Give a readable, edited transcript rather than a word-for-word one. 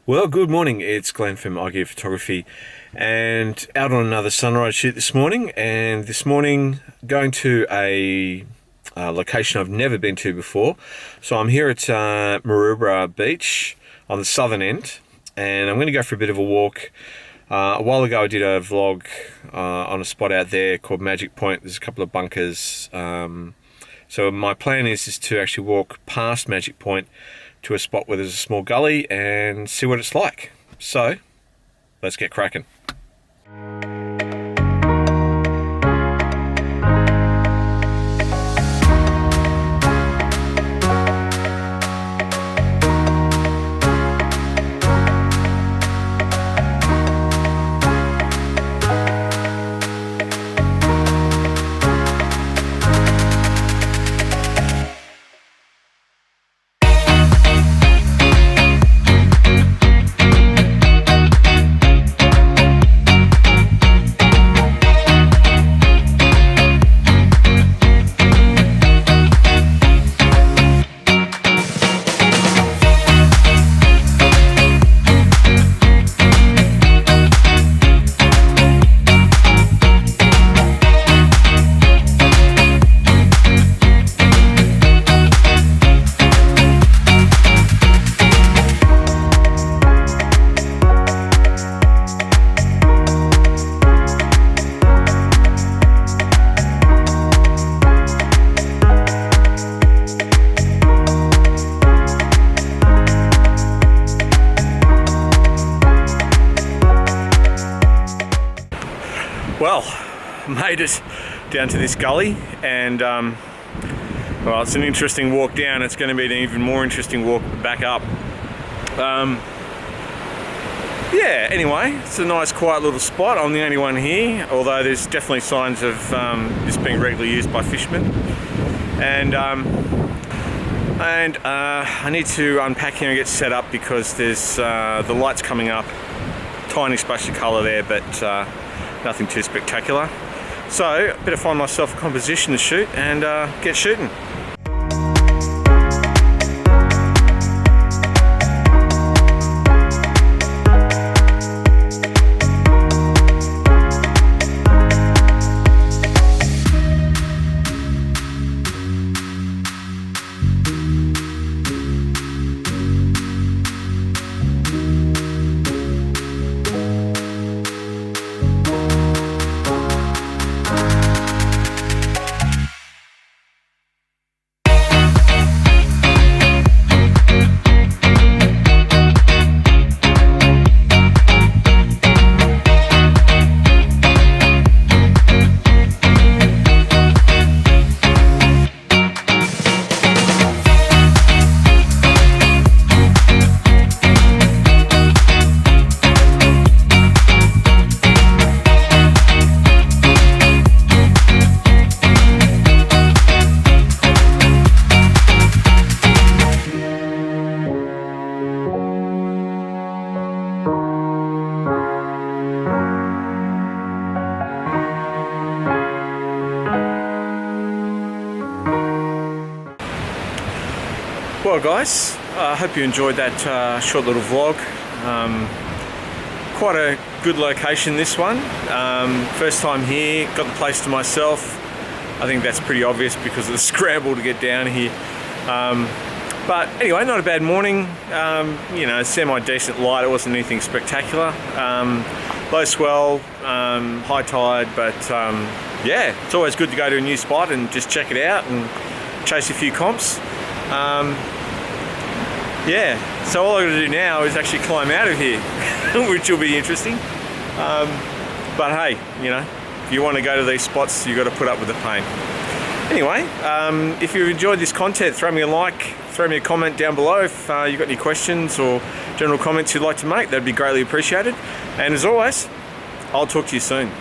Well, good morning. It's Glenn from IG Photography, and out on another sunrise shoot this morning. And this morning, going to a location I've never been to before. So I'm here at Maroubra Beach on the southern end, and I'm going to go for a bit of a walk. A while ago, I did a vlog on a spot out there called Magic Point. There's a couple of bunkers. So my plan is to actually walk past Magic Point to a spot where there's a small gully and see what it's like. So let's get cracking. Well, made it down to this gully, and well, it's an interesting walk down. It's going to be an even more interesting walk back up. Yeah, anyway, it's a nice quiet little spot. I'm the only one here, although there's definitely signs of this being regularly used by fishermen. And I need to unpack here and get set up because there's the light's coming up. Tiny splash of colour there, but nothing too spectacular. So I better find myself a composition to shoot and get shooting. Well guys, I hope you enjoyed that short little vlog. Quite a good location, this one. First time here, got the place to myself. I think that's pretty obvious because of the scramble to get down here. But anyway, not a bad morning. You know, semi-decent light. It wasn't anything spectacular. Low swell, high tide, but yeah, it's always good to go to a new spot and just check it out and chase a few comps. Yeah, so all I got to do now is actually climb out of here, which will be interesting. But hey, you know, if you want to go to these spots, you've got to put up with the pain. Anyway, if you've enjoyed this content, throw me a like, throw me a comment down below if you've got any questions or general comments you'd like to make. That'd be greatly appreciated. And as always, I'll talk to you soon.